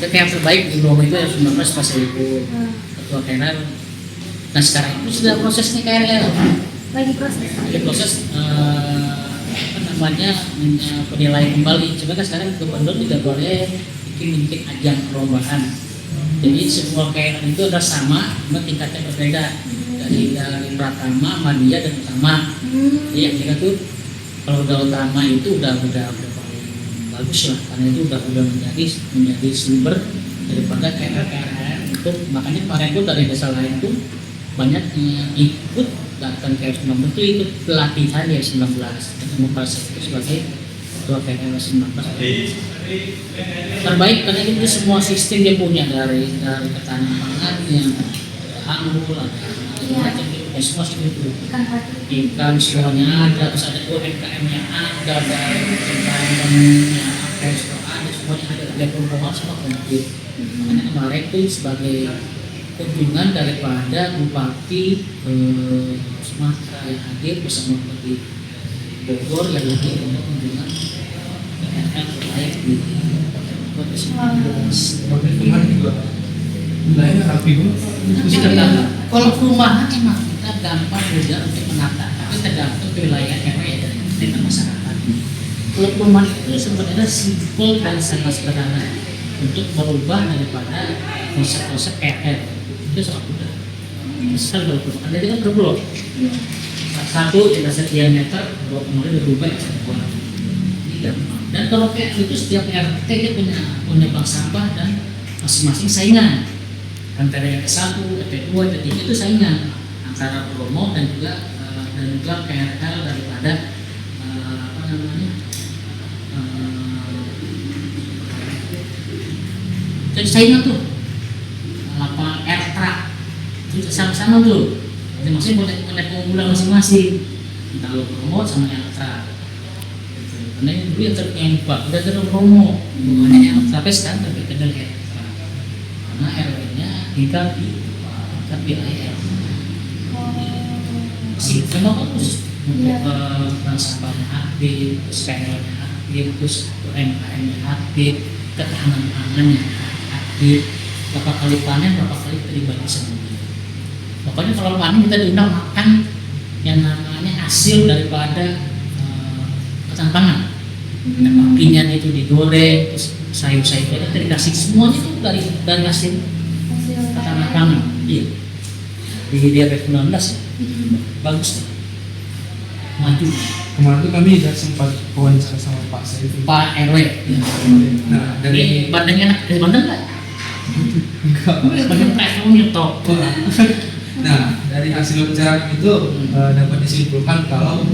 Tapi yang terbaik di Bromo itu yang 19 pas Ibu Ketua KRL. Nah sekarang itu sudah prosesnya KRL. Lagi proses. Lagi proses penilaian kembali. Coba kan sekarang gubernur tidak boleh bikin ajang perlombaan. Jadi semua KRL itu adalah sama, cuma tingkatnya berbeda. Dari Pratama, Madya dan Utama. Jadi yang kita tuh kalau udah Utama itu udah paling bagus lah, karena itu udah menjadi sumber daripada KRL untuk makanya kemarin itu dari desa lain tuh banyak yang ikut datang ke KRL 19 itu ikut pelatihan ya 19 ketemu Pak itu sebagai ketua KRL 19 terbaik karena itu semua sistem dia punya dari ketahanan pangan yang anggur semua itu ikan semuanya ada, terus ada UMKM yang ada, dari UMKM-nya ada, semuanya ada, level bawah semua komplit. Makanya kemarin itu sebagai kunjungan daripada Bupati Sumatera yang hadir bersama Bupati Bogor yang hadir untuk kunjungan yang terbaik di Kota Sumatera. Kemarin juga wilayahnya rapi banget. Kalau perumahan emang kita gampang mudah untuk menata, tapi tergantung wilayah RW dan masyarakat. Kalau perumahan itu sebenarnya simpel dan sangat sederhana untuk merubah daripada konsep-konsep KRL itu sangat mudah. Misal kalau perumahan jadi kan berblok, satu tidak sekian meter, blok kemudian berubah tidak. Dan kalau KRL itu setiap RT dia punya bank sampah dan masing-masing saingan. Antara RT1, RT2, RT3 itu saingan antara Bromo dan juga KRL daripada jadi saingan tuh RTRA itu sama-sama tuh masing-masing punya keunggulan masing-masing entah Bromo sama RTRA karena itu dia ternyempak udah terus Bromo bukannya yang sampai sekarang terkenal RTRA karena RW-nya tingkat di wilayah sih memang bagus untuk bank sampahnya aktif, KRL-nya aktif, terus UMKM-nya aktif, ketahanan pangannya aktif, berapa kali panen, berapa kali terlibat semuanya. Pokoknya kalau panen kita diundang makan yang namanya hasil daripada ketahanan pangan. Pakinya itu digoreng, terus sayur-sayurnya itu dikasih semuanya itu dari hasil ketahanan pangan. Iya. Di DRP 19 ya. Bagus. Maju. Kemarin tuh kami sudah sempat wawancara sama Pak Saiful. Pak RW. Ya. Nah, dari Bandeng enak dari Bandeng nggak? enggak. Bandeng kayak nyetok. Nah, dari hasil wawancara itu dapat disimpulkan kalau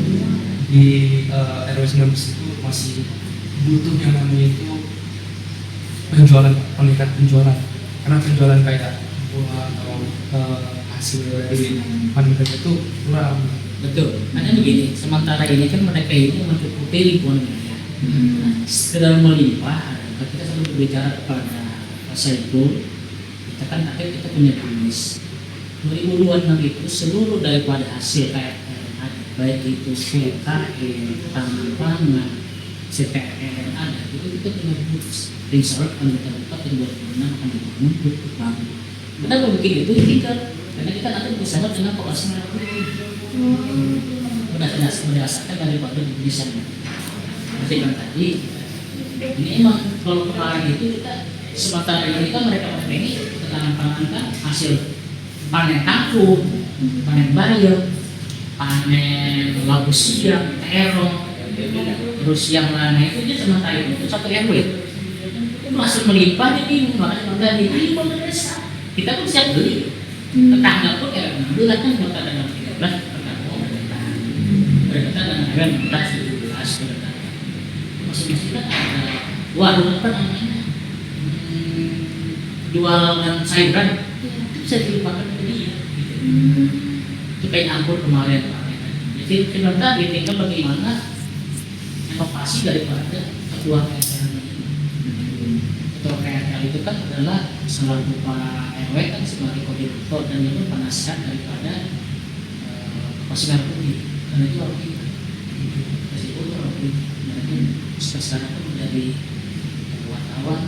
di RW 19 itu masih butuh yang namanya itu penjualan, peningkat penjualan. Karena penjualan kayak buah atau hasil dari panen mereka itu kurang. Betul. Karena begini, sementara ini kan mereka ini mencukupi lingkungan mereka. Sekedar melimpah, kita selalu berbicara kepada Pak Saiful, kita kan akhirnya kita punya bisnis. 2026 itu seluruh daripada hasil KRL ada, baik itu PKL, taman pangan, CTRL ada, itu kita punya bisnis. Insya Allah akan kita dapat yang 2026 akan dibangun untuk bangun. Kenapa begini itu tinggal karena kita nanti bersama dengan pengusaha berdasarkan daripada desainnya. Seperti yang tadi, ini emang kalau kemarin itu kita sementara ini kan mereka ini ketahanan pangan kan hasil panen kangkung, panen bayam, panen labu siam, terong, terus yang lainnya itu dia sementara itu satu RW itu masuk melimpah dia bingung makanya di desa kita pun siap beli tetangga pun ya ngambil kan buat dengan 13 berkata dengan 17 masing-masing kan ada warung kan namanya jualan sayuran itu bisa dilupakan ke dia itu kayak anggur kemarin jadi sebenarnya tinggal bagaimana inovasi daripada ketua KRL ketua KRL itu kan adalah selalu Pak RW kan sebagai koordinator dan itu penasihat daripada pasukan putih karena itu harus kita meskipun harus kita sekarang itu menjadi wartawan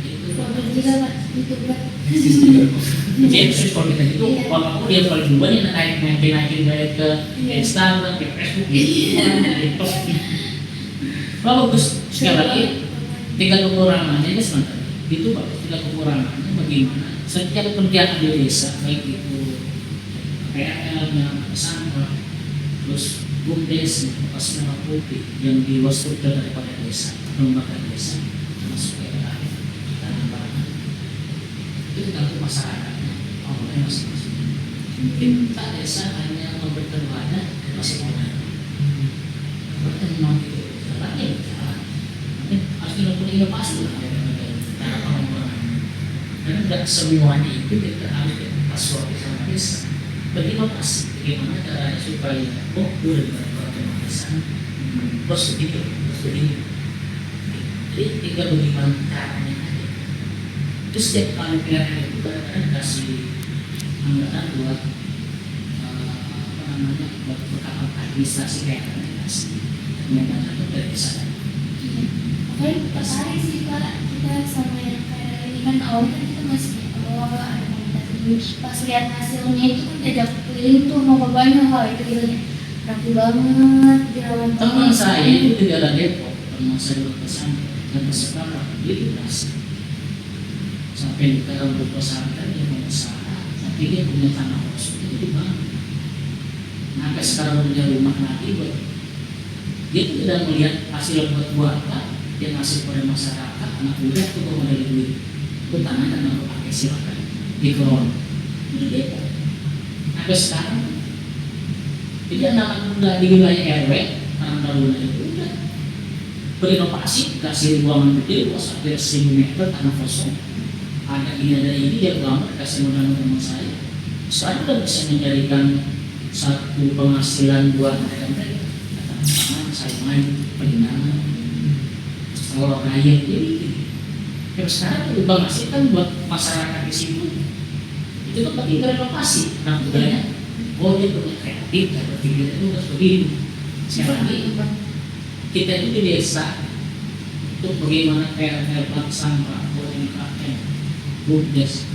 itu juga Pak, itu Pak. Eksis juga. Jadi eksis kalau kita gitu, kalau aku dia paling duluan yang naikin ke Instagram, ke Facebook, gitu. Kalau bagus sekali lagi, tinggal kekurangannya ini sebentar. Itu bagus, tinggal kekurangannya bagaimana? Setiap kerjaan di desa, baik itu PL-nya, sampah, terus BUMDes, bekas merah putih yang di luar struktur daripada desa, lembaga desa, termasuk PLH, tanah barang. Itu tergantung masyarakatnya, awalnya masing-masing. Kita desa hanya memberikan wadah dan masih modal. Berarti memang itu jalannya jalan. Nanti harus dilakukan inovasi lah cara pengembangan. Karena tidak semuanya itu kita harus kita suatu sama desa. Berinovasi, bagaimana caranya supaya gue dari desa terus begitu, terus begini. Jadi tinggal bagaimana caranya aja. Terus setiap kali PRN itu kan kasih anggaran buat buat perkapan administrasi PRN kasih. Ternyata itu dari desa. Oke, tertarik sih Pak, kita sama yang kayak ini kan awalnya kan kita masih ada komunitas ini. Pas lihat hasilnya itu kan diajak keliling tuh mau bapaknya, wah itu gilanya rapi banget, dirawat Teman saya itu di daerah Depok, teman saya berpesan dan sekarang dia itu berhasil. Sampai di dalam pesantren dia mau usaha, tapi dia punya tanah kosong itu banget. Sampai sekarang punya rumah lagi buat dia itu tidak melihat hasil buat apa, dia ngasih kepada masyarakat, anak muda itu mau dari duit, itu tanah dan mau pakai silakan dikelola. Itu Depok. Sampai sekarang jadi anak muda di wilayah RW, anak muda itu udah berinovasi, kasih ruangan gede, luas hampir 1000 meter tanah kosong. Ada ini ada ini dia pelamar kasih modal teman saya. Saya udah bisa menjadikan satu penghasilan buat mereka. Sama saya main pendanaan, kalau kaya jadi. Terus sekarang itu menghasilkan buat masyarakat di situ. Itu kan bagi renovasi, anak mudanya. Oh dia punya kreatif, dan berpikir itu harus begitu. Sekarang lagi kita itu di desa untuk bagaimana PLT sampah, UMKM, BUMDes.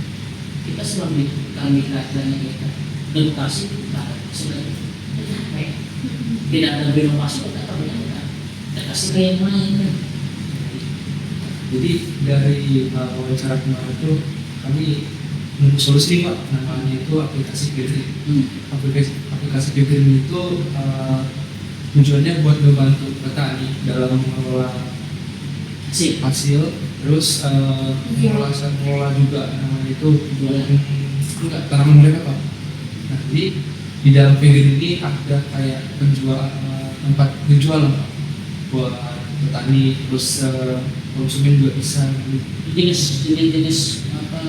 Kita selalu kami katanya kita edukasi kita sebenarnya capek. Tidak ada inovasi kita ternyata kita kasih kayak main. Jadi dari wawancara kemarin itu kami nemu solusi Pak, namanya itu aplikasi Pikirin. Aplikasi Pikirin itu tujuannya buat membantu petani dalam mengelola hasil, terus mengelola juga namanya itu enggak tanaman mereka Pak. Nah di dalam Pikirin ini ada kayak tempat penjualan Pak buat petani, terus konsumen juga bisa jenis apa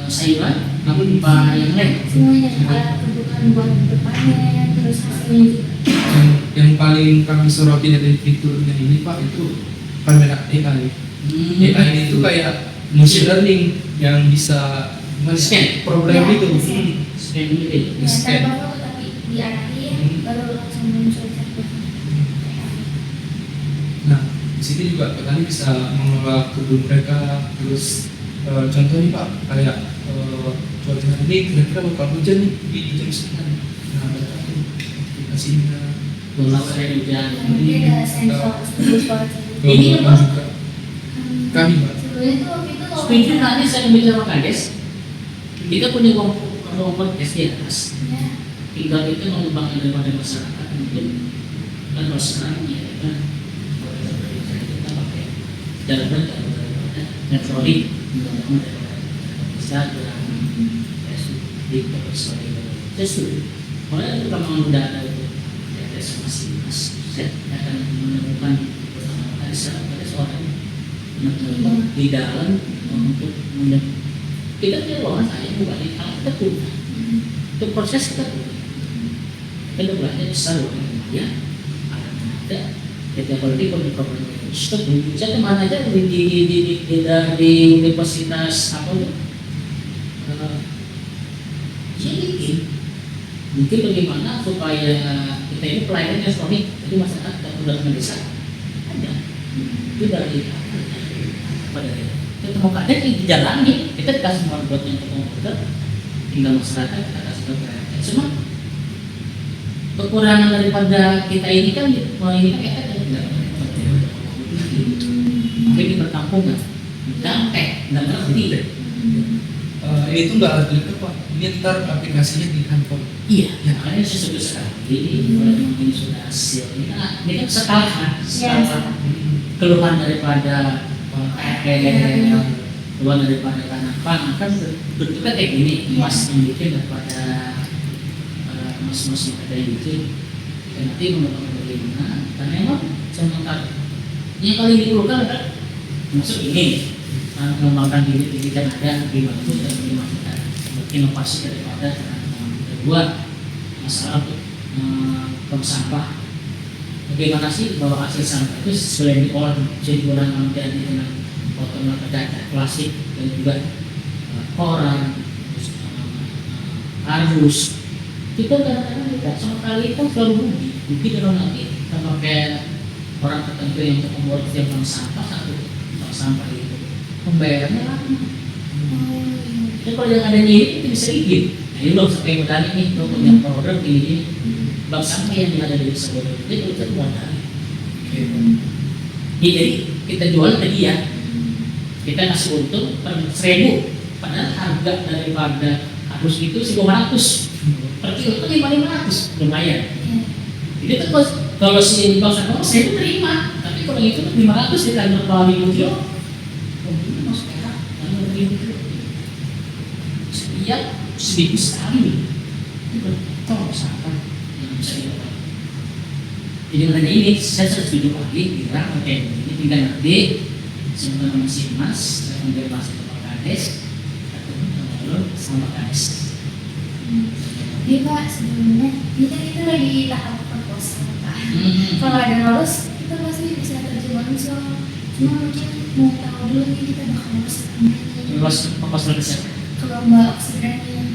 sayuran, namun yang lain semuanya alat kebutuhan buat berpanen, terus hasilnya juga. yang paling kami soroti dari fiturnya ini Pak itu kamera AI. AI itu kayak machine learning yang bisa Scan. program itu. Scan gitu. Ya, Scan. tanpa foto tapi diarahin baru langsung muncul satu. Nah, di sini juga petani bisa mengelola kebun mereka. Terus contohnya Pak, kayak cuaca hari ini kira-kira bakal hujan nih di jam sekian. Nah, ada aplikasinya. Bola saya hujan. Nanti ada sensor sebelum Ini apa? juga kami Pak. sebelumnya tuh waktu itu Setuju nanti saya bicara sama Kades. Kita punya kelompok di atas. ya, Tinggal itu mengembangkan daripada masyarakat mungkin dan masyarakatnya kan. Kita pakai jalan elektronik, bisa di persoalan. Saya setuju. Kalau itu perkembangan data itu ada masing-masing. Saya akan menemukan ada seorang di dalam untuk kita tidak loh saya bukan ini kalau kita punya untuk proses kita punya kita belajar besar loh ya ada kita kalau di program saya kemana aja di universitas apa tuh mungkin bagaimana supaya kita ini pelayanan elektronik jadi masyarakat tidak perlu datang ke desa ada itu dari apa dari kita ketemu kadek dijalani, kita dikasih modal buat yang ketemu kita, tinggal masyarakat kita kasih ke PRT. Cuma kekurangan daripada kita ini kan kita tidak tapi di perkampungan dampak nggak ngerti. Itu nggak harus di depan, ini ntar aplikasinya di handphone. Iya, ya makanya saya sebut sekali kalau memang ini sudah hasil ini kan sekalian keluhan daripada keluhan daripada tanah pangan kan bentuknya kayak gini, mas yang bikin daripada mas-mas yang ada itu dan nanti menggunakan bagaimana karena emang sementara yang paling diperlukan adalah maksud ini mengembangkan diri kan ada di bagus dan di mana inovasi daripada kedua masalah untuk tong sampah. Bagaimana sih bahwa hasil sampah itu selain diolah jadi diolah menjadi dengan potongan kaca plastik dan juga koran, arus. Kita kadang-kadang kita sama kali itu selalu rugi kalau nanti kita pakai orang tertentu yang untuk membuat setiap tong sampah satu tong sampah itu pembayarannya lama. Jadi kalau yang ada nyiri itu bisa izin. Nah, ini belum sampai modal ini, lo punya program ini, bank sampah yang ada di desa Bodoh itu kita modal. Jadi kita jual ke dia, kita kasih untung per 1.000, padahal harga daripada harus itu 1.500 per kilo itu 500 lumayan. Jadi itu kalau si bank sampah saya itu terima, tapi kalau itu 500 kita berapa ribu kilo, mungkin masuk perak, lalu ribu kilo. Setiap seminggu sekali itu tong sampah yang bisa dilakukan. Jadi makanya ini saya sudah setuju lagi bilang oke ini tinggal nanti sebenarnya masih mas saya menjadi masuk ke Pak Kades atau sama Kades. Jadi Pak sebelumnya kita lagi tahap proposal Pak. Kalau ada lulus kita pasti bisa kerja manusia. Cuma mungkin mau tahu dulu nih kita bakal lulus Lulus proposal ke siapa? Kalau Mbak sebenarnya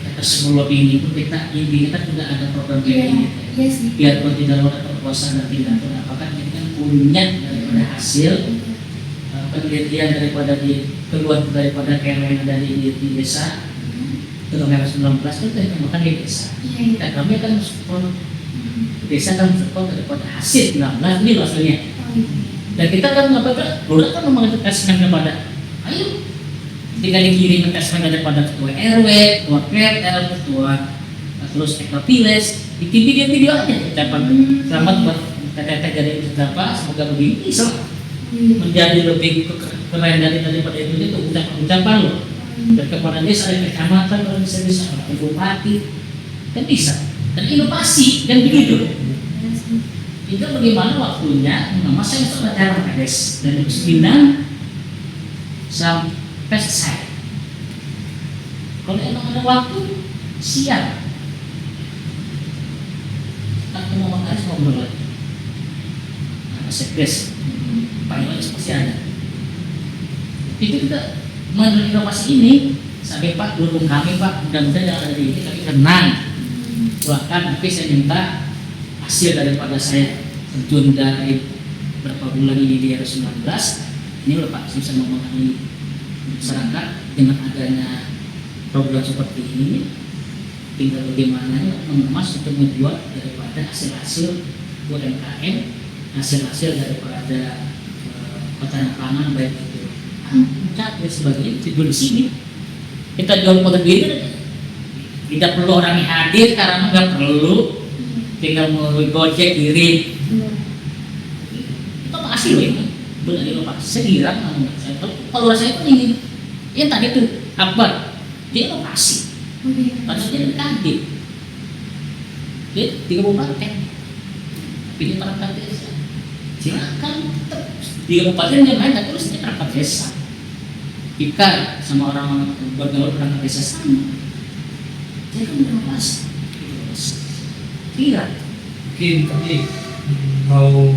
Kita sebelum ini pun kita juga ada program kayak ini. Iya sih. Biarpun tidak ada proposal dan tidak ada apakah kita kan punya daripada hasil penelitian daripada keluar daripada KR yang ada di desa Kelurahan 19 itu kita makan di desa. Dan kami akan support desa kan support daripada hasil 19 ini hasilnya. Dan kita kan mengatakan, Lurah kan mengintegrasikan kepada ayo tinggal dikirim tesmen daripada ketua RW, ketua PRL, ketua terus Ekropiles, bikin video aja ucapan selamat buat teteh dari ucapan semoga begini menjadi lebih keren daripada itu ucapan lo dan kepada desa dan kecamatan kalau bisa bupati dan bisa dan inovasi dan begitu itu bagaimana waktunya saya sudah cara kades dan 9 sampai selesai. Kalau emang ada waktu siap aku mau makan ngobrol lagi sekdes paling banyak pasti ada itu kita melalui inovasi ini sampai Pak dukung kami Pak mudah-mudahan yang ada di ini tapi tenang doakan tapi saya minta hasil daripada saya terjun dari berapa bulan ini di RW 19 ini loh Pak bisa memahami masyarakat dengan adanya program seperti ini tinggal bagaimana mengemas untuk menjual daripada hasil-hasil UMKM hasil-hasil daripada ketahanan pangan baik itu puncak dan sebagainya dijual di sini kita jual produk ini tidak perlu orang yang hadir karena nggak perlu tinggal melalui Gojek kirim itu hasil loh ini benar inovasi saya kira kalau saya itu ini yang tadi tuh Akbar dia inovasi maksudnya dikadir dia 3 kabupaten pilih perangkat desa silakan 3 kabupaten yang lain tapi terus perangkat desa kita sama orang bergaul perangkat desa sama jadi kan inovasi kira Mungkin kami mau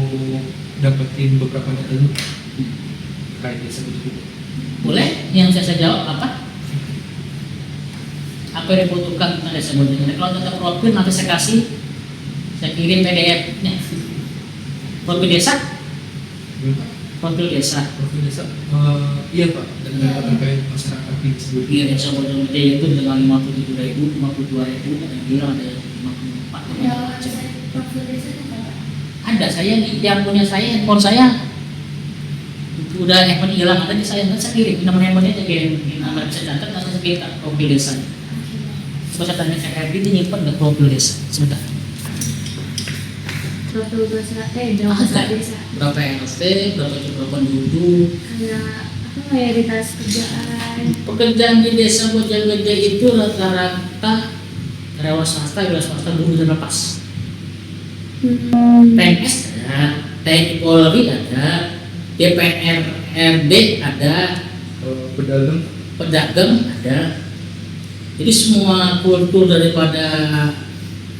dapetin beberapa data dulu terkait desa itu. boleh yang saya jawab apa yang dibutuhkan tentang desa Bodoh. Kalau tentang profil nanti saya kirim PDF nya profil desa profil desa. Profil desa, iya Pak, dan terkait masyarakat di seluruh. Iya, desa Bojonegede itu dengan 57.000, 52.000, ada yang bilang ada 54. Ya, website profil desa itu apa? Ada, saya yang punya saya, handphone saya udah handphone hilang tadi saya kirim nomor handphonenya aja kirim, nama bisa catat, langsung saya kirim profil desa. Coba saya tanya Kak Erdi, dia nyimpen nggak profil desa? Sebentar. Profil desa, desa. Berapa RT, berapa penduduk. Kayak apa mayoritas kerjaan. Pekerjaan di desa Bojonegede itu rata-rata karyawan swasta, buruh dan lepas. PNS ada, TNI Polri ada, DPR RD ada, pedagang ada. Jadi semua kultur daripada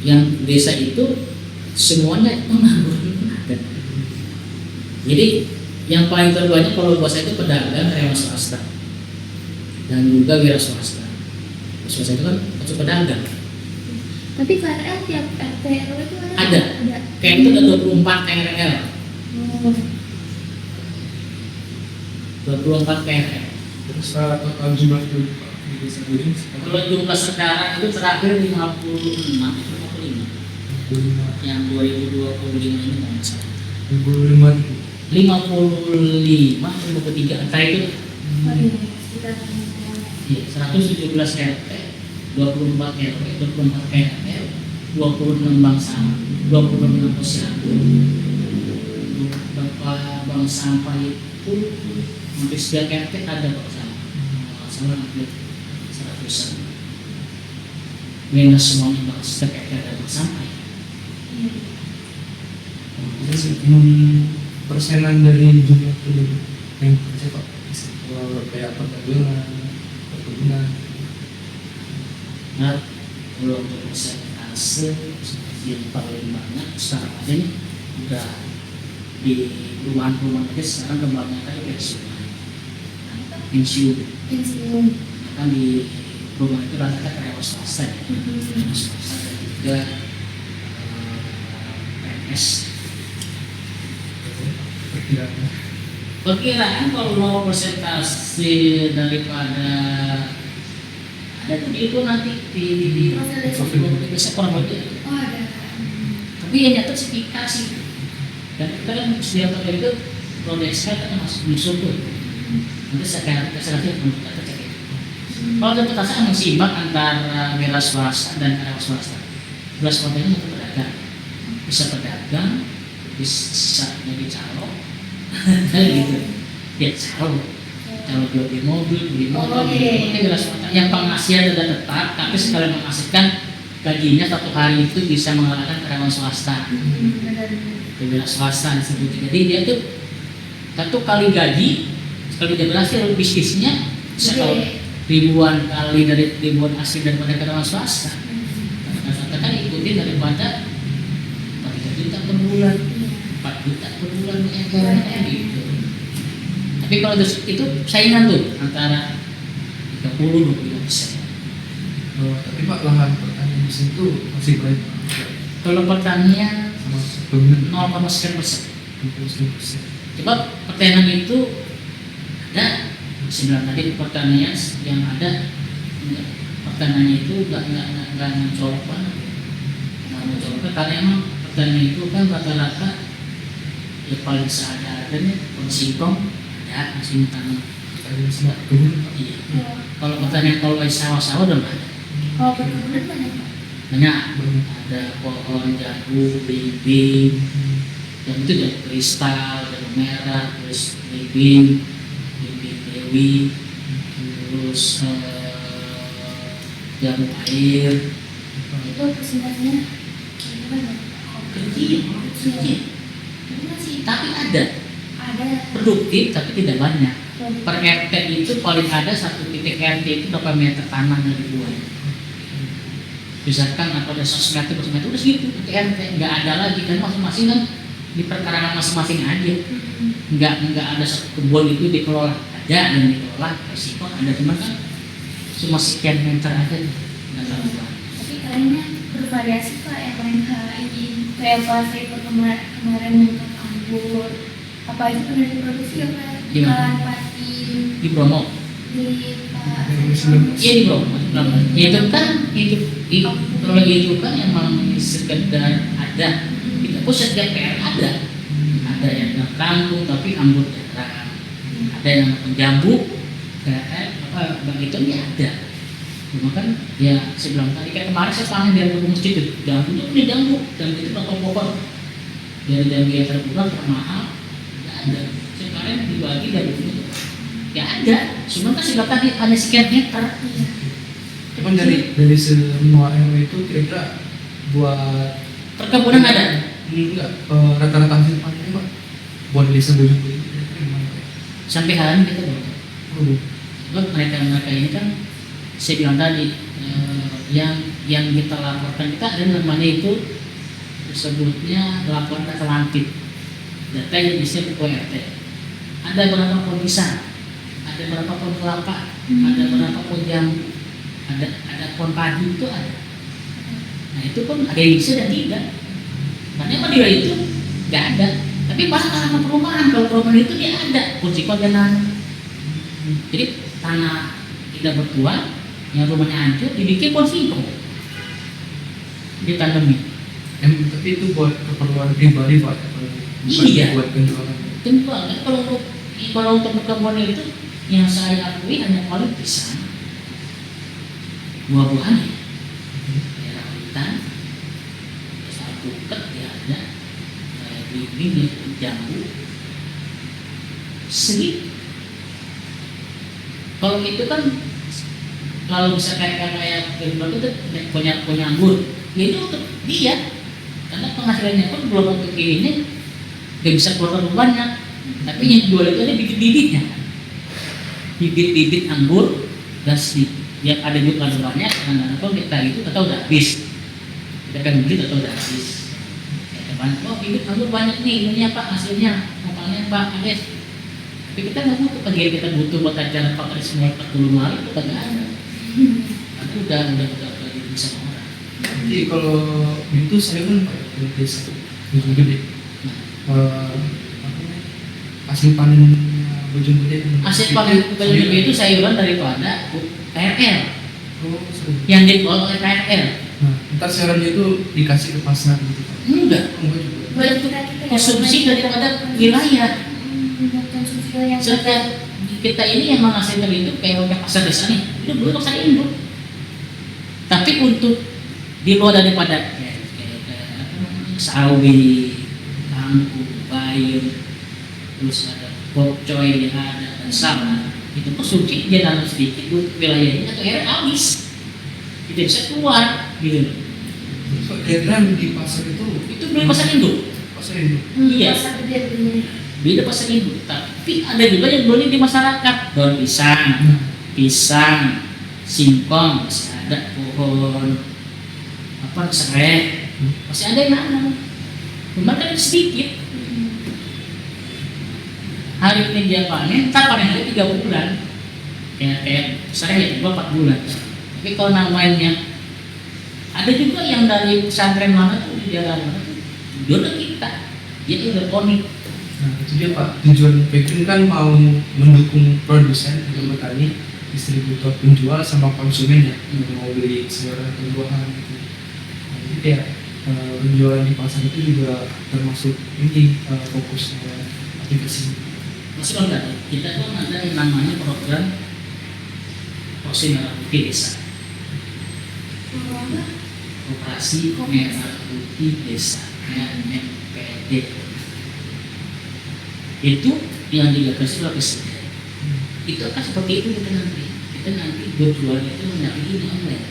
yang desa itu semuanya menganggur ada. Jadi yang paling terbanyak kalau buat saya itu pedagang, karyawan swasta dan juga wira swasta. Swasta itu kan masuk pedagang. Tapi KRL tiap RT RW itu Ada. Kayak itu ada 24 KRL. 24 KRL. Terus total jumlah penduduk Pak di desa ini Kalau jumlah sekarang itu terakhir 56, 55. Yang 2025 ini nggak salah. 55, 53 antara itu. Iya, 117 RT, 24 RW, 24 KRL, 26 bank sampah, 26 posyandu. Bank sampah itu hampir setiap RT ada bank sampah. Salah hampir 100-an. Memang semuanya bank setiap RT ada bank sampah. Persenan dari jumlah penduduk yang kerja Pak, kalau kayak perdagangan, perkebunan. Nah, kalau untuk persentase yang paling banyak sekarang aja nih udah di perumahan aja sekarang kebanyakan pensiun kan di rumah itu rata-rata karyawan swasta ya, swasta dan juga PNS. Perkiraan kalau persentase daripada ada tuh itu nanti di bisa kurang lebih. Oh ada. Tapi yang nyata sertifikasi dan kita kan setiap tahun itu proyeksi kan masuk musuh tuh. Nanti saya kasih untuk kita cek. Kalau ada pertanyaan yang seimbang antara wira swasta dan karyawan swasta. Wira swasta ini untuk pedagang, bisa pedagang, bisa jadi calo, kayak gitu. Ya calo jual di mobil, beli motor, ini wira swasta. Yang penghasilan sudah tetap, tapi sekali menghasilkan gajinya satu hari itu bisa mengalahkan karyawan swasta. Wira swasta disebut. Jadi dia tuh satu kali gaji, sekali dia berhasil bisnisnya bisa kalau ribuan kali dari ribuan hasil daripada karyawan swasta. Karyawan kan ikutin daripada 3 juta per bulan, 4 juta per bulan kayak gitu. Tapi kalau itu saingan tuh antara 30-20%. Tapi Pak, lahan pertanian di situ masih baik Pak. Kalau pertanian Sama sebelumnya 0,9%. 99%. Coba pertanian itu ada sembilan tadi pertanian yang ada pertaniannya itu nggak mencolok banget, karena emang pertanian itu kan rata-rata ya paling seadanya singkong ada masih tanam. Pertanian semua kebun Pak. Iya. Kalau pertanian kalau sawah-sawah udah nggak ada. Kalau perkebunan banyak Pak. Banyak ada pohon jagung, belimbing, yang itu dari kristal, dari merah, terus belimbing dewi, terus jarum air. Itu persentasenya gimana? Kecil. Tapi ada Ada. produktif tapi tidak banyak. Per RT itu paling ada satu titik RT itu berapa meter tanah yang dibuat. Misalkan atau ada 100 meter per meter udah segitu RT, nggak ada lagi dan masing-masing kan di perkarangan masing-masing aja. Nggak ada satu kebun itu dikelola aja dan dikelola resiko ada cuma kan cuma sekian meter aja nggak terlalu banyak. Tapi kayaknya bervariasi Pak, yang lain ini kayak pas ikut kemarin untuk anggur apa aja udah diproduksi ya Pak? Di mana? Pati Di Bromo. di Pak. Iya di Bromo. Ya itu kan itu kalau itu kan emang sekedar ada. Kita pun setiap PR ada yang kangkung tapi anggur jarang, ada yang jambu kayak bang itu ya ada. Cuma kan ya saya bilang tadi kayak kemarin saya panen dari ke masjid itu jambu itu itu pokok dari yang terkurang mahal nggak ada. Sekarang dibagi dari itu ya ada, cuma kan saya bilang tadi hanya sekian meter. Cuman dari semua RW itu kira-kira buat Perkebunan ada. enggak rata-rata hasil panennya Pak buat desa Bojong Gede Sampai hari ini kita belum. oh, Sebab mereka ini kan saya bilang tadi yang kita laporkan kita ada namanya itu disebutnya laporan data lampit, data yang bisa ke RT. Ada berapa pohon pisang, ada berapa pohon kelapa, ada berapa pohon jambu, ada pohon padi itu ada. Nah itu pun ada yang bisa dan tidak. Karena emang dia itu nggak ada. Tapi pas tanah perumahan, kalau perumahan itu dia ada kunci koordinat. Jadi tanah tidak bertuan, yang rumahnya hancur, dibikin pohon singkong, ditanami. tapi itu buat keperluan pribadi Pak bukan Iya. buat penjualan Tentu kan kalau untuk perkebunan itu yang saya akui hanya paling pisang, buah-buahan ya, rambutan, terus alpukat ya ada, kayak bibing, jambu, sedikit. Kalau itu kan kalau bisa kayak itu punya anggur, ya itu untuk dia karena penghasilannya pun belum untuk ini nggak bisa keluar terlalu banyak. Tapi yang jual itu ada bibit-bibitnya, bibit-bibit anggur dan yang ada juga kan banyak. Karena kalau kita itu atau udah habis, kita kan beli atau udah habis. Oh bibit anggur banyak nih, ini apa hasilnya? Totalnya Pak Ades. Tapi kita nggak butuh, pagi kita butuh buat acara pakai semua 40 hari itu nggak ada. Tapi udah bisa orang. jadi kalau itu saya kan Pak di desa Bojong Gede hasil panen Bojong Gede Hasil panen Bojong Gede itu sayuran daripada KRL oh, sorry. yang dikelola oleh KRL. Nah, ntar sayurannya itu dikasih ke pasar gitu Pak Enggak, enggak juga bentuk konsumsi daripada wilayah. Konsumsi yang Setiap kita ini yang menghasilkan itu kayak pasar desa nih, itu belum pasar induk. Tapi untuk di luar daripada kayak sawi, kangkung, bayam, terus ada pokcoy yang ada dan sama, itu konsumsi dia dalam sedikit untuk wilayahnya atau air habis, tidak bisa keluar gitu. kira-kira di pasar itu Belum pasar induk. pasar itu Iya. pasar gede begini. Beda pasar induk, tapi ada juga yang beli di masyarakat. Daun pisang, singkong, masih ada pohon serai, masih ada yang nanam. Cuma kan sedikit. Hari ini dia panen, tak panen lagi 3 bulan. Kayak serai ya 4 bulan. Tapi kalau namanya ada juga yang dari pesantren mana tuh di daerah mana tuh, jodoh kita, dia hidroponik. nah itu dia Pak tujuan Pekrin kan mau mendukung produsen atau petani distributor penjual sama konsumen ya mau beli sayuran atau buahan gitu. Nah, jadi kayak penjualan di pasar itu juga termasuk ini fokusnya aplikasi. Masih enggak, kita tuh ada yang namanya program vaksin merah putih desa, operasi merah putih desa MPD. Itu yang digagas oleh presiden. Itu akan seperti itu kita nanti berjualan itu mencari ini online.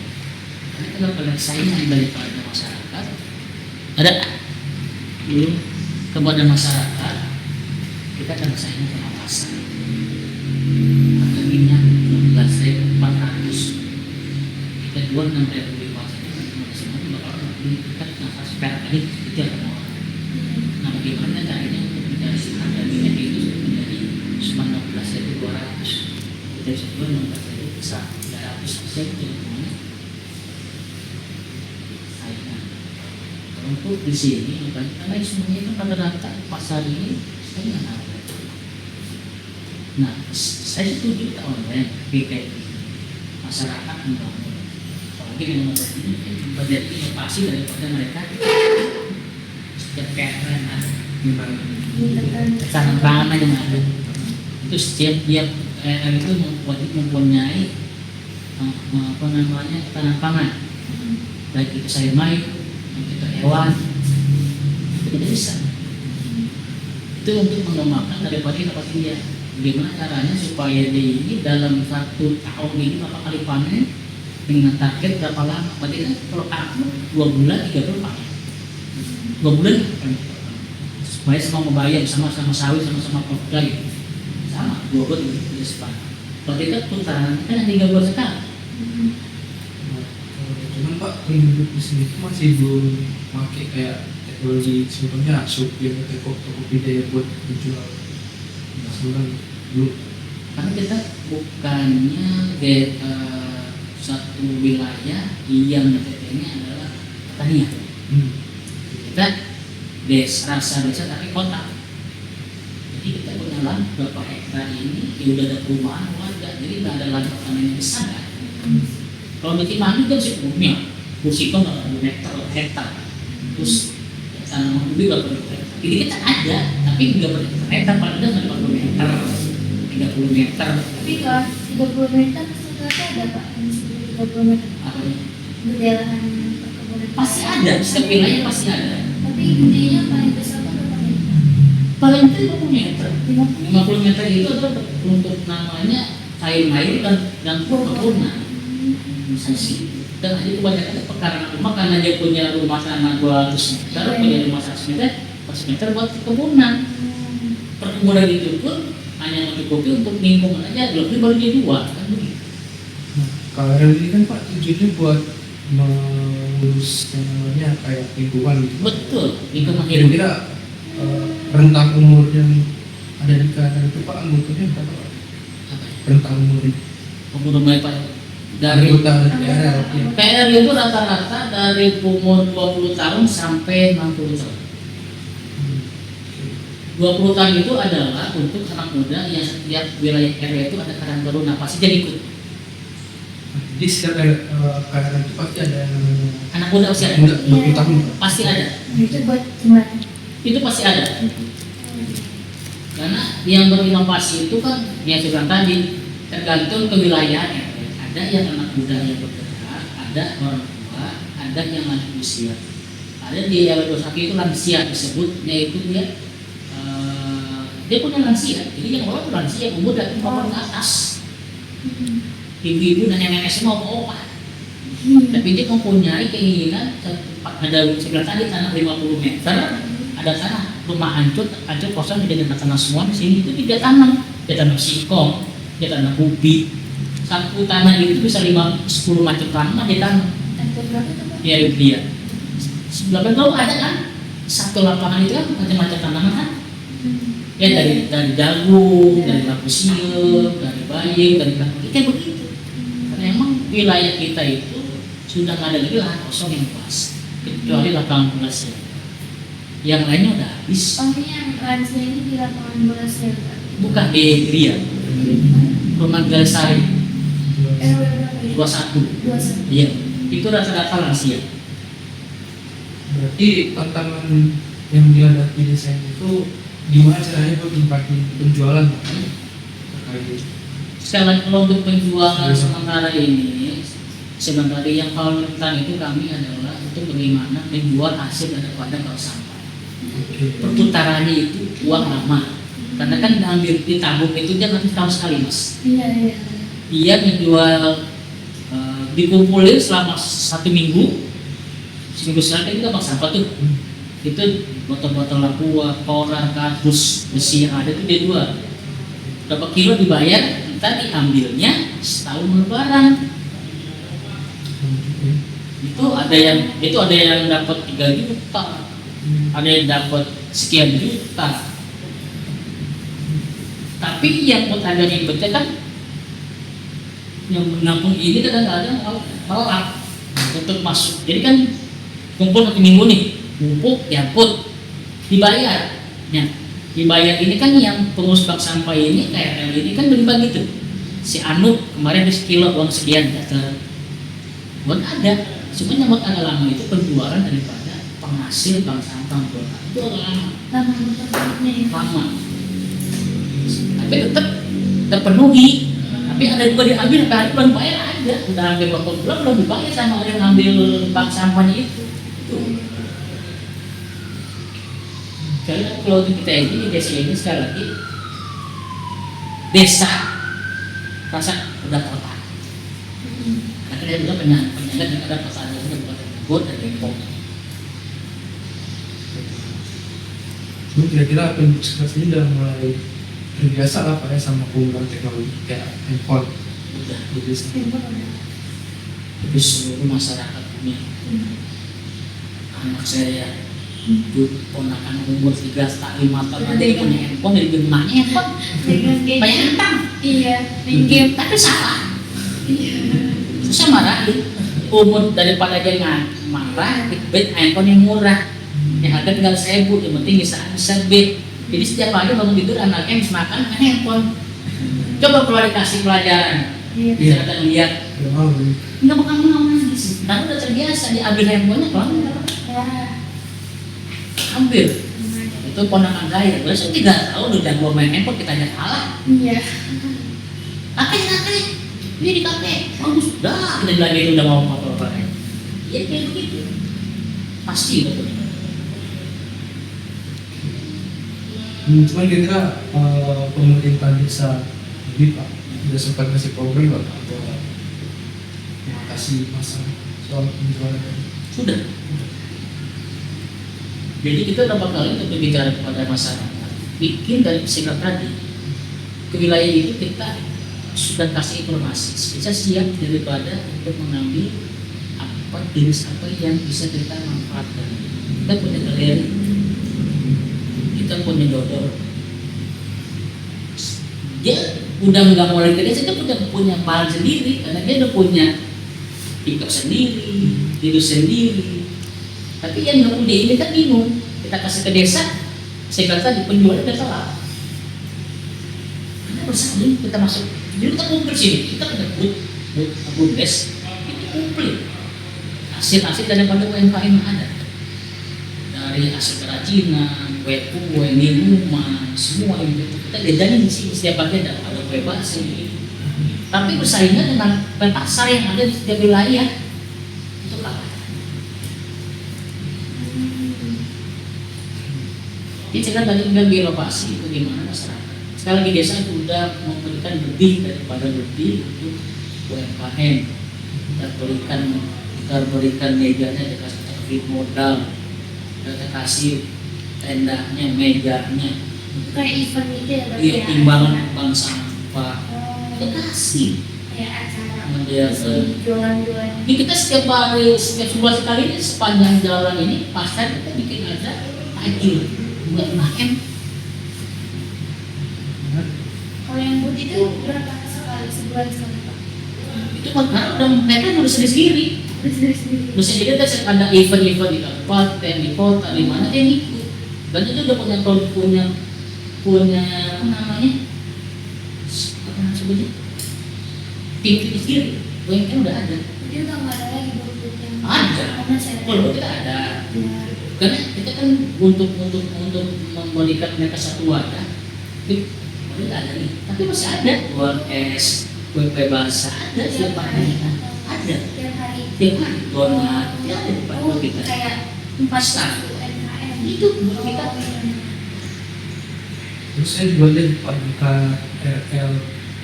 Karena kalau saingan daripada masyarakat ada belum kepada masyarakat, kita akan saingan sama pasar. Harga minyak 16.400, kita jual 6.000 di pasar. Semua itu bakal kita ngasih perak ini itu yang mau. Nah bagaimana caranya untuk mencari harga minyak itu menjadi cuma 16.200, kita bisa jual 16.000 besar 300% itu semuanya saingan. Kalau untuk di sini bukan karena semuanya itu rata-rata pasar ini saya nggak tahu. Nah, saya setuju tak online tapi kayak masyarakat membangun, apalagi dengan model ini menjadi inovasi daripada mereka setiap keren ada tanam pangan yang ada itu setiap dia itu wajib mempunyai apa namanya tanam pangan, baik itu sayur mayur, baik itu hewan, itu tidak bisa. Itu untuk mengembangkan daripada inovasi dia. Bagaimana caranya supaya dia ini dalam 1 tahun ini berapa kali panen dengan target berapa lama? Berarti kan kalau aku 2 bulan 3 bulan panen, 2 bulan panen. Supaya semua membayar sama-sama sawit sama-sama kopi sama 2 bulan tidak sepakat. Berarti kan putaran kan 3 bulan sekali. Cuman Pak, penduduk di sini tuh masih belum pakai kayak teknologi contohnya Shopee atau Tokopedia buat dijual. Sekarang belum. Karena kita bukannya satu wilayah yang NTT-nya adalah pertanian. Kita rasa desa tapi kota. Jadi kita punya lahan berapa hektar ini, ya udah ada perumahan warga, jadi nggak ada lahan pertanian yang besar kan. Kalau nanti mandi kan sih umumnya, kursi kan nggak ada hektar, terus tanaman ubi berapa hektar. Jadi kita ada, tapi nggak berhektar, paling nggak 40 meter, 30 meter. Tapi kalau 30 meter sebenarnya ada Pak, 30 meter. Apa ini? Gede lahan perkebunan. Pasti ada, setiap wilayah pasti ada. Tapi intinya paling besar itu berapa meter? Paling itu 50 meter. 50 meter itu adalah untuk namanya sayur mayur dan perkebunan. Misalnya sih. Dan itu kebanyakan pekarangan rumah karena dia punya rumah tanah 200 meter, punya rumah 100 meter, 100 meter buat perkebunan. Perkebunan itu pun hanya mencukupi untuk lingkungan aja, lebih baru dia 2 kan begitu. Nah, kalau ini kan Pak tujuannya buat mengurus yang namanya kayak lingkungan gitu. Betul, lingkungan hidup. Kira-kira rentang umur yang ada di KRL itu Pak anggotanya berapa Pak? Rentang umur Umur mereka dari dari utara KRL. Ya. PR itu rata-rata dari umur 20 tahun sampai 60 tahun. 20 tahun itu adalah untuk anak muda yang setiap wilayah RW itu ada karang taruna pasti jadi ikut. Jadi setiap KRL itu pasti ada yang namanya Anak muda pasti ada. muda 20 tahun. Pasti ada. Itu buat gimana? Itu pasti ada. Karena yang berinovasi itu kan yang saya bilang tadi tergantung ke wilayahnya. Ada yang anak muda yang bergerak, ada orang tua, ada yang lanjut usia. Ada di Yawasaki itu lansia disebutnya itu dia punya lansia, jadi yang orang lansia umur dari 50 ke atas, ibu-ibu dan nenek-nenek semua opa. Tapi dia mempunyai keinginan ada sebelah tadi tanah 50 meter, ada tanah rumah hancur kosong dia tanah semua di sini itu dia tanam singkong, dia tanam ubi. Satu tanah itu bisa 10 macam tanaman dia tanam. Berapa itu Pak? Ya dia. Sebelah kan ada kan satu lapangan itu kan macam-macam tanaman kan. Ya dari jagung, dari labu siam, dari bayam, dari kakao, kayak begitu. Karena emang wilayah kita itu sudah nggak ada lagi lahan kosong yang luas, kecuali lapangan bola siam. Yang lainnya udah habis. Oh ini yang lansia ini di lapangan bola siam Pak? Bukan di Ria, Rumah Galesari RW berapa ini? 21. 21. Iya, itu rata-rata lansia. Berarti tantangan yang dihadapi desa itu gimana caranya buat menikmati penjualan Pak? Terkait Sekali lagi kalau untuk penjualan sementara ini, sebenarnya yang paling rentan itu kami adalah untuk bagaimana menjual hasil daripada kalau sampah. Perputarannya itu uang lama, karena kan diambil ditabung itu dia nanti tahun sekali mas. Iya. Dia menjual dikumpulin selama 1 minggu, seminggu sekali kita bang sampah tuh. Itu botol-botol aqua, koran, kardus, besi yang ada itu dia jual. Berapa kilo dibayar, kita diambilnya setahun lebaran. Itu ada yang dapat 3 juta, ada yang dapat sekian juta. Tapi yang petani yang baca kan yang menampung ini kadang-kadang nolak untuk masuk. Jadi kan kumpul 1 minggu nih, pupuk diangkut, dibayar. Ya, dibayar ini kan yang pengurus bank sampah ini KRL ini kan bagi tuh. Si Anu kemarin ada sekilo uang sekian, buat ada. Sebenarnya buat agak lama itu penjualan daripada penghasil bank sampah itu agak lama. Lama. Tapi tetap terpenuhi. Tapi ada juga diambil sampai hari belum bayar ada. Udah hampir berapa bulan belum dibayar sama orang yang ngambil bank sampahnya itu. Karena kalau kita ini di desa ini sekali lagi desa rasa udah kota. Karena dia juga penyangga yang ada pertanian yang bukan buat dan depok. Cuma kira-kira penduduk sekitar sini udah mulai terbiasa lah Pak ya sama penggunaan teknologi kayak handphone. Udah. Jadi Tapi seluruh masyarakat punya. Anak saya itu ponakan umur 3 tahun 5 tahun ada yang punya handphone dari gemanya handphone banyak tentang main game. tapi salah Iya. susah marahin umur daripada dia marah dibeli handphone yang murah yang harga tinggal 1.000 yang penting bisa beli. Jadi setiap pagi bangun tidur anaknya bisa makan dengan handphone. Coba kalau dikasih pelajaran bisa kita lihat nggak bakal mau nangis karena udah terbiasa diambil handphonenya kalau ambil itu ponakan saya, gue sih 3 tahun udah gua main handphone kita aja kalah. Iya. Kakek, ini dipakai, bagus dah kita bilang itu udah mau apa-apa. Ya kayak begitu, pasti betul. Cuman kira-kira pemerintah desa ini Pak sudah sempat ngasih program atau mengatasi masalah soal penjualan Sudah. Jadi kita berapa kali untuk berbicara kepada masyarakat, bikin dari sikap tadi ke wilayah itu kita sudah kasih informasi, kita siap daripada untuk mengambil apa jenis apa yang bisa kita manfaatkan. Kita punya galeri, kita punya dodol. Dia udah nggak mau lagi kerja, dia punya bahan sendiri karena dia udah punya pickup sendiri, tidur sendiri. Tapi yang nggak punya ini kan bingung. Kita kasih ke desa, saya kata di penjualan udah salah. Kita bersaing, kita masuk. Jadi kita kumpul sini, kita ada bumdes, itu kumpul. Hasil daripada UMKM yang ada. Dari hasil kerajinan, kue, minuman, semua itu kita jajanin di sini. Setiap pagi ada kue basi. Tapi bersaingnya dengan pasar yang ada di setiap wilayah. Itu kalah. Jadi kita tadi bilang inovasi itu gimana masyarakat. Sekali lagi desa itu sudah memberikan lebih daripada lebih untuk UMKM. Kita berikan mejanya, kita kasih modal, kita kasih tendanya, mejanya. Kayak event gitu ya berarti Iya, ya. timbangan bank sampah. Oh, Kita kasih. kayak acara Model. jualan-jualan. Ini kita setiap hari, setiap sebulan sekali ini sepanjang jalan ini pasar kita bikin ada tajil UMKM. Kalau yang buat itu berapa sekali sebulan sekali Pak? Itu kan karena udah mereka nulis sendiri. Sendiri. Terus jadi kita ada event-event di kabupaten, di kota, di mana dia ngikut. Dan itu udah punya apa namanya? Apa sebutnya? Tim sendiri. UMKM udah ada. Jadi udah nggak ada lagi bentuk yang Ada. karena saya Kalau kita ada. Karena kita kan untuk memberikan mereka satu wadah, ini ada nih, tapi masih ada uang es, kue bahasa ada setiap hari, ada tiap hari. tiap hari donat, ya ada di Oh, depan kita. kayak 41 UMKM Itu buat kita. Terus saya juga lihat Pak di KRL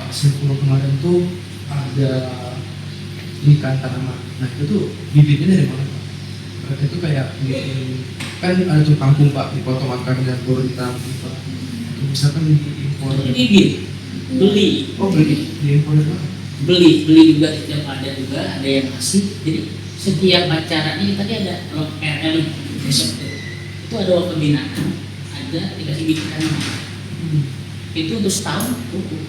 Pak Sempurna kemarin tuh ada ikan tanaman. Nah itu tuh bibitnya dari mana Pak? Berarti itu kayak kan ada tuh kampung Pak dipotong akar dan baru ditampung Pak. Itu misalkan diimpor. Ini beli, Oh beli diimpor itu Pak? beli juga setiap ada yang ngasih. Jadi setiap acara ini tadi ada RL besok itu ada uang pembinaan, ada dikasih bibit tanaman. Itu untuk setahun cukup.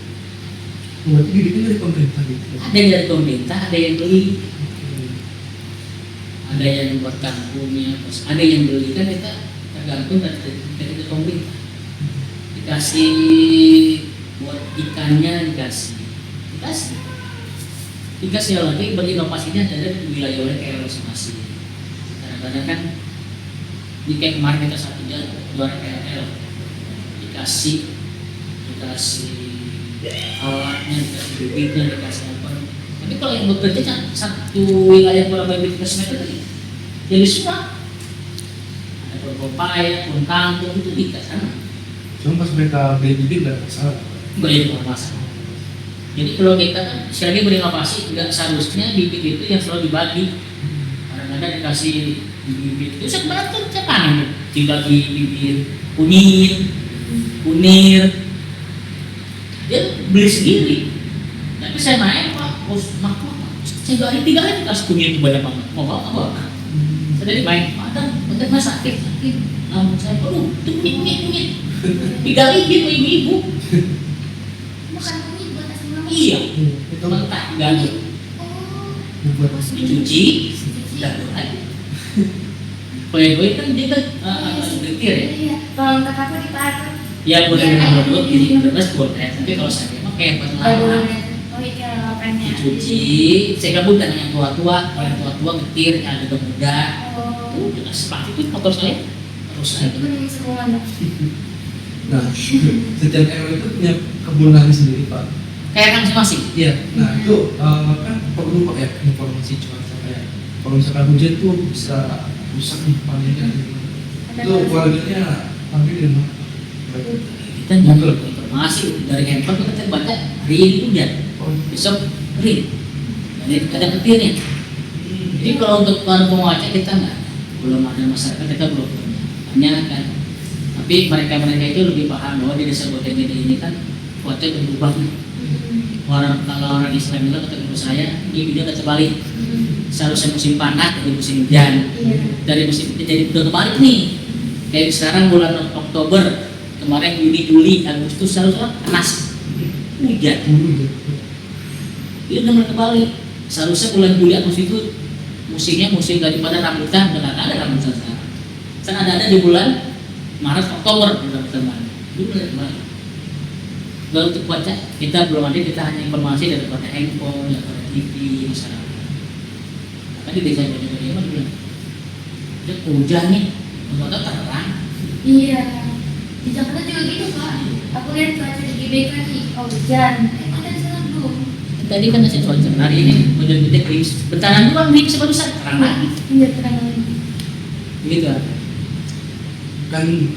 Berarti bibitnya dari pemerintah gitu. Ada yang dari pemerintah, ada yang beli. ada yang buat kampungnya, terus ada yang beli, kan kita tergantung dari pemerintah. Dikasih buat ikannya, dikasih lagi berinovasinya ada di wilayah kayak masing-masing. Kadang-kadang kan di kayak kemarin kita satu juara KRL dikasih alatnya, dikasih bibitnya, dikasih apa. Tapi kalau yang bekerja kan satu wilayah kurang lebih 3 meter tadi jadi susah. Ada pohon pepaya, pohon kangkung itu dikasih. Cuma pas mereka beli bibit nggak masalah. Berinovasi. Jadi kalau kita kan sekali lagi berinovasi, nggak seharusnya bibit itu yang selalu dibagi. Kadang-kadang dikasih bibit itu sebenarnya tuh panen dibagi bibit kunir, dia beli sendiri. Tapi saya naik pak, saya gak ada 3 hari dikasih kunir itu banyak banget. Mau apa? Saya jadi main, padahal mas sakit. Namun saya perlu, itu kunyit. 3 bibit ibu. Bukan kunyit buat asam lambung. Iya, Itu mentah 3 bibit. buat Dicuci, dan aja. Kue kan dia kan getir ya. Iya, kalau kakakku dipakai. Ya boleh minum dulu, jadi bebas boleh. Tapi kalau saya mah kayak buat lama. Oh iya, lapannya. Dicuci, saya gabungkan yang tua-tua, kalau yang tua-tua getir, yang agak muda. Oh, Tuh, dengan seperti itu motor saya. Terus saya itu kan semua dong. Nah, setiap RW itu punya kebunan sendiri pak. kayak kan masing-masing. Iya. Nah itu kan perlu pak ya informasi cuaca kayak kalau misalkan hujan tuh bisa rusak nih panennya. Itu warganya panggil di mana? Kita nyambil informasi dari handphone kita baca hari ini hujan, besok kering. Jadi ada petirnya. Jadi kalau untuk para penguaca kita belum ada masyarakat, kita belum punya kan. Tapi mereka itu lebih paham bahwa di desa Boteng ini kan cuaca berubah. Kalau orang Islam bilang kata saya, ini dia kata balik. Seharusnya musim panas jadi musim hujan. Dari musim jadi udah kebalik nih. Kayak sekarang bulan Oktober, kemarin Juni, Juli, Agustus seharusnya panas. Hujan. Dia udah mulai kebalik. Seharusnya bulan Juli Agustus itu musimnya musim daripada rambutan, dan ada rambutan sekarang. Kan ada di bulan Maret, Oktober rambutan mana? Dulu mulai kebalik. Lalu untuk cuaca kita belum ada, kita hanya informasi daripada handphone, daripada TV, masyarakat. Tadi desa Bojong Gede bilang, dia hujan nih, membuat terang. Iya, di Jakarta juga gitu pak. Aku lihat cuaca di GBK nih, hujan. Ada di sana belum? Tadi kan masih cuaca, hari ini Bojong Gede krimis. Bentaran doang nih, sebarusan terang lagi. Iya, terang lagi. Gitu. Kan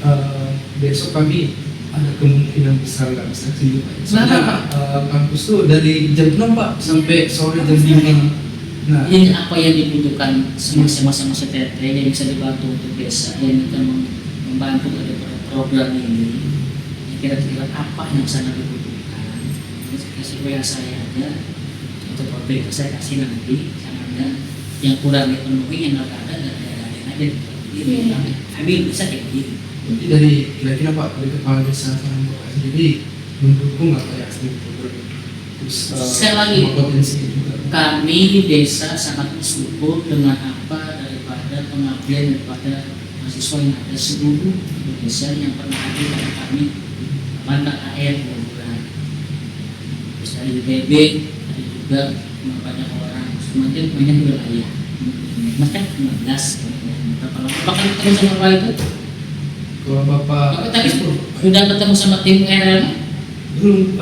besok pagi ada kemungkinan besar nggak bisa sih pak. Soalnya kampus tuh dari jam 6 pak sampai sore jam 5. Nah, Ini apa yang dibutuhkan semasa TT yang bisa dibantu untuk desa yang kita membantu dari program ini. Kira-kira apa yang sangat dibutuhkan? Kasih WA saya aja untuk program saya kasih nanti. Yang ada yang kurang dipenuhi yang nggak ada dan ada ini ambil bisa kayak begini. jadi dari kira-kira pak dari kepala desa sama bapak sendiri mendukung nggak kayak program terus Sekali lagi, potensi juga. kami di desa sangat bersyukur dengan apa daripada pengabdian daripada mahasiswa yang ada seluruh Indonesia yang pernah hadir pada kami mana KKN bulan. Terus dari BB ada juga banyak orang, semakin banyak wilayah. Maka 15 berapa lama bahkan ketemu sama Pak itu? Kalau bapak Bapak tadi sudah ketemu sama tim RL? belum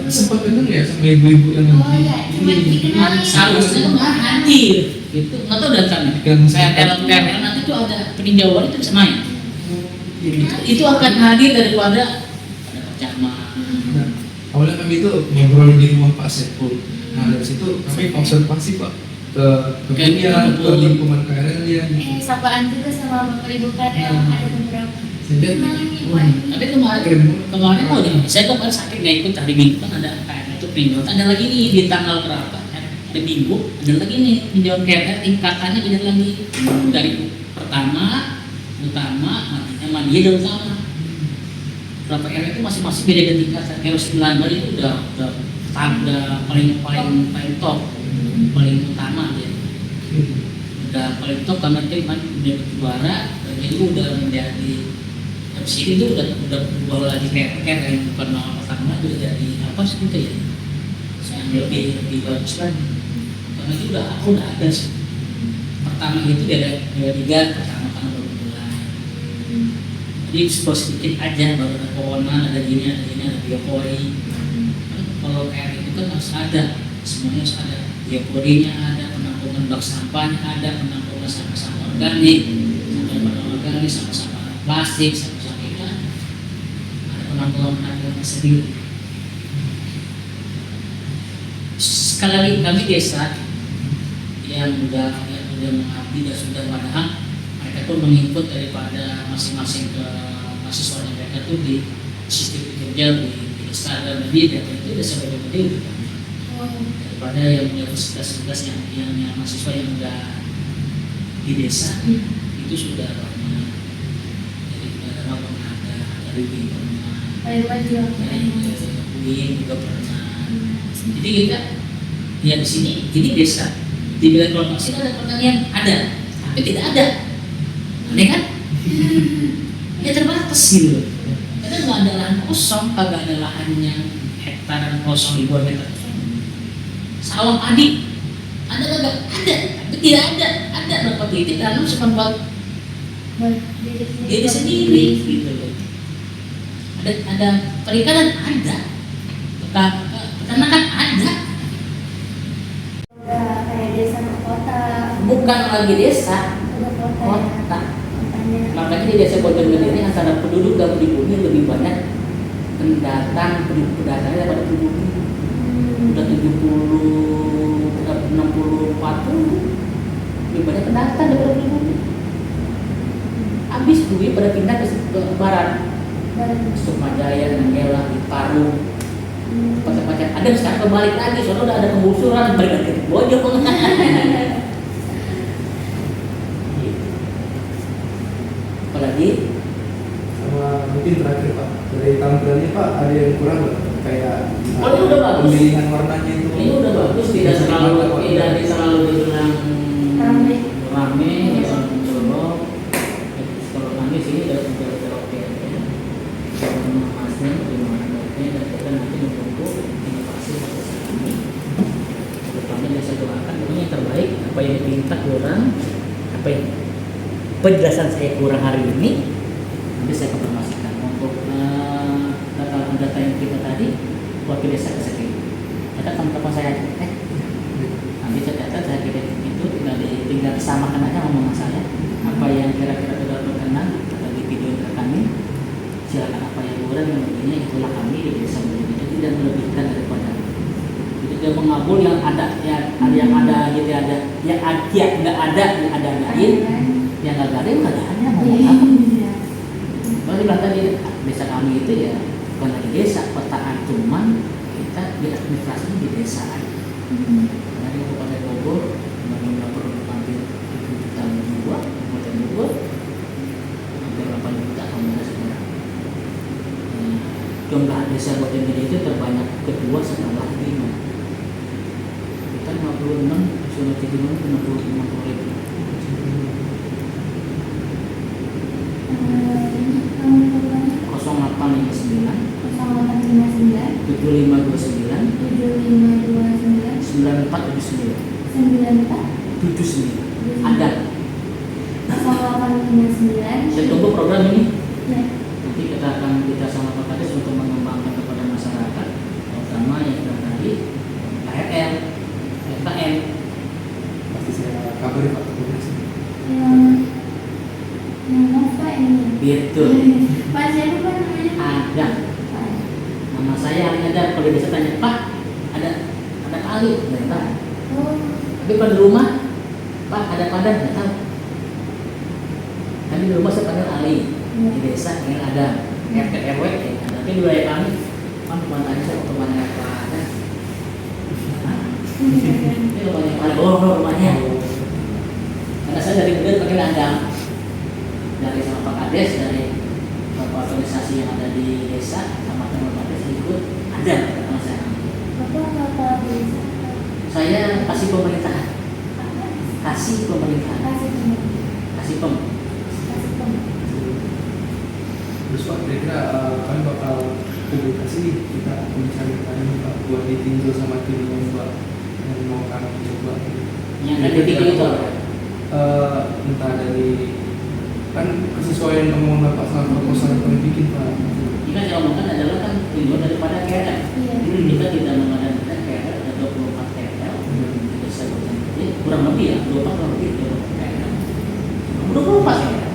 sempat kenal ya sama ibu-ibu yang Oh iya, cuma dikenalin. Seharusnya nggak hadir gitu, nggak tahu datangnya. KRL nanti tuh ada peninjauan itu bisa main. Itu akan hadir daripada ada kecaman. Nah, awalnya kami itu ngobrol di rumah Pak Sepul. Nah dari situ kami observasi pak ke kebunnya, ke lingkungan KRL ya. Sapaan juga sama bapak ibu KRL ada beberapa. Jadi Kenalin nih Pak. Tapi kemarin mau nih, saya kemarin sakit nggak ikut hari Minggu kan ada KRL itu peninjauan. Ada lagi nih di tanggal berapa? Hari Minggu ada lagi nih peninjauan KRL tingkatannya beda lagi dari pertama, utama, artinya dia dari utama. Berapa RW itu masing-masing beda tingkatan. RW 9 itu udah paling top, paling utama dia. udah paling top karena tim kan udah juara dan itu udah menjadi sini itu udah berubah lagi kayak yang bukan nama pertama itu udah jadi apa sih gitu ya yang lebih bagus lagi karena itu aku udah ada sih pertama itu ada tiga pertama kan baru mulai jadi explore sedikit aja baru ada pewarnaan ada gini ada biopori kalau air itu kan harus ada semuanya harus ada bioporinya ada penampungan bak sampahnya ada penampungan sampah-sampah organik sampah-sampah plastik sampah-sampah ikan ada penampungan sendiri. Sekali lagi kami desa yang udah mengabdi dan sudah padahal mereka tuh mengikut daripada masing-masing ke mahasiswanya mereka tuh di sistem kerja di Instagram dan di data itu udah sampai gede daripada yang universitas yang mahasiswa yang udah di desa itu sudah banyak jadi ada dari UIN juga pernah jadi kita ya di sini jadi desa dibilang kalau masih ada pertanian ada tapi tidak ada aneh kan ya terbatas gitu karena nggak ada lahan kosong kagak ada lahan yang hektaran kosong ribuan meter sawah padi ada kagak ada tapi tidak ada berapa titik tanam seperempat diri sendiri gitu loh ada perikanan ada peternakan ada kayak desa ke kota bukan lagi desa udah kota kota makanya di desa Bojonegoro ini antara penduduk dan pribumi lebih banyak pendatang pendatangnya daripada pribumi udah 70 udah 60 40 lebih banyak pendatang daripada pribumi habis duit pada pindah ke barat Sukmajaya, Nanggela, Parung tempat-tempatnya ada sekarang kembali lagi soalnya udah ada penggusuran balik lagi ke Bojong apalagi sama mungkin terakhir Pak dari tampilannya Pak ada yang kurang nggak kayak ini udah bagus pemilihan warnanya itu ini udah bagus tidak terlalu dibilang rame yang jorok kalau kami sini udah oke kalau masnya gimana dan kita nanti menunggu inovasi proses kami kedepannya yang saya doakan pokoknya yang terbaik apa yang diminta kurang apa yang penjelasan saya kurang hari ini nanti saya konfirmasikan untuk data yang kita tadi wakil desa kesini ada teman-teman saya nanti catatan saya kirim itu tinggal disamakan aja ngomong saya apa yang kira-kira sudah berkenan atau di video kami silakan apa yang kurang yang begini itulah kami di desa begini tidak melebihkan daripada jadi dia mengabul yang ada yang ada gitu ada yang nggak ada yang ada lain yang nggak ada yang nggak ada ngomong apa kalau dibilang tadi desa kami itu ya bukan lagi desa petaan cuman kita di administrasi di desa aja karena di Kabupaten Bogor menurut perlu hampir 7 juta jiwa Kabupaten Bogor hampir 8 juta komunitas sekarang jumlah desa Bojonegoro itu terbanyak kedua setelah Lima kita 56 Sungai Cibinong 60 ribu 9479 ada 0859 saya tunggu program ini ya. nanti kita sama Pak Kades untuk mengembangkan kepada masyarakat terutama yang tadi KRL, FKM pasti saya kabari Pak yang Nova ini betul Pak siapa Pak namanya ada nama saya ada kalau bisa tanya Pak ada kali nggak tahu tapi pada rumah Pak ada padan nggak tahu kami di rumah saya panggil Ali di desa yang ada RT RW tapi di wilayah kami bukan tadi saya ke mana padan ini rumahnya padan rumahnya karena saya dari kemudian pakai ladang dari sama Pak Kades dari beberapa organisasi yang ada di desa sama teman Pak Kades ikut ada sama saya Bapak apa desa saya kasih pemerintahan kasih pemerintahan, kasih teman, kasih pem. kasih teman. Terus Pak, kira-kira kalian bakal publikasi nih, kita mencari kalian Pak buat ditinjau sama tim yang Pak yang mau kami coba. Yang ada tiga itu apa? Entah dari kan kesesuaian omongan Bapak sama proposal yang kalian bikin Pak. Ini kan yang omongkan adalah kan tinjauan daripada KRL. Iya. Kita tidak mengadakan KRL, ada 24 KRL. Jadi saya jadi kurang lebih ya, 24 kurang lebih 24 KRL. 24 KRL.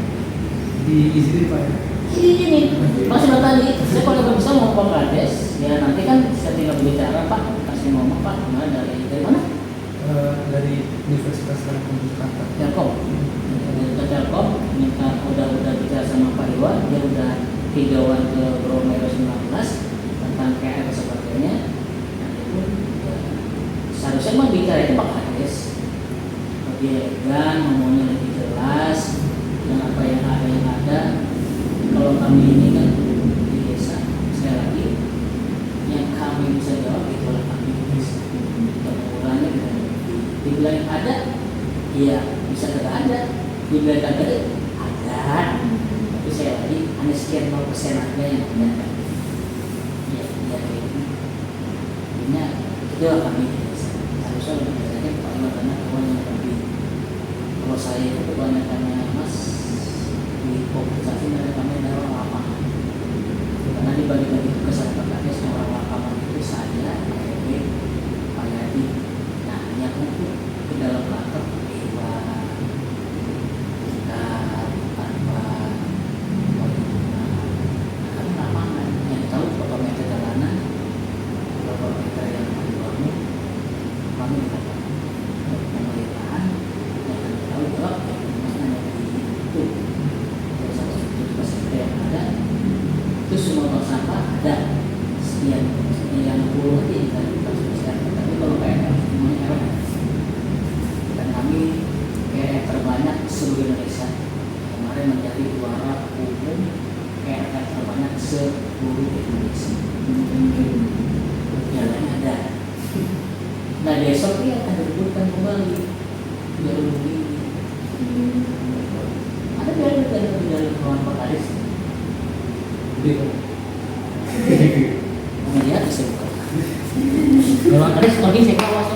Di izinin Pak ya. Ini maksudnya tadi, saya kalau nggak bisa mau Pak Kades, ya nanti kan saya tinggal berbicara Pak, kasih ngomong Pak, mana dari mana? Dari Universitas Telkom Jakarta. Telkom. Dari Telkom, minta udah bicara sama Pak Iwan, dia udah hijauan ke Bromero 19 tentang KR sebagainya. Nanti pun seharusnya mah bicara itu Pak Kades, lebih elegan, ngomongnya lebih jelas, dan apa yang ada. Kalau kami ini kan di desa, sekali lagi yang kami bisa jawab itulah kami di desa. Pengurangannya kita dibilang ada, iya bisa tidak ada. Dibilang ada, ada. Tapi saya lagi hanya sekian 0% aja yang ternyata. Ya, ya itu. Ini itulah kami di desa. Harusnya lebih banyak Pak Iwan karena kawan yang lebih. Kalau saya itu kebanyakannya Mas di kompensasi dari kami adalah lapangan. Karena dibagi-bagi tugas Pak Kades orang lapangan itu saya, Pak Yadi. Nah, hanya untuk ke dalam kantor Dewan, kita tanpa kan lapangan yang tahu berapa meter jalanan, berapa meter yang dibangun, kami dikatakan pemerintahan yang tahu jawab mana yang itu. Yang ada itu semua tong sampah ada sekian puluh aja kan tapi kalau KRL semuanya error dan kami KRL terbanyak seluruh Indonesia kemarin menjadi juara umum KRL terbanyak seluruh Indonesia jalannya ada. Nah besok dia akan direbutkan kembali jalur ini ada dari kawan Pak Kades. Melihat bisa buka. Kalau Kades pergi saya kawas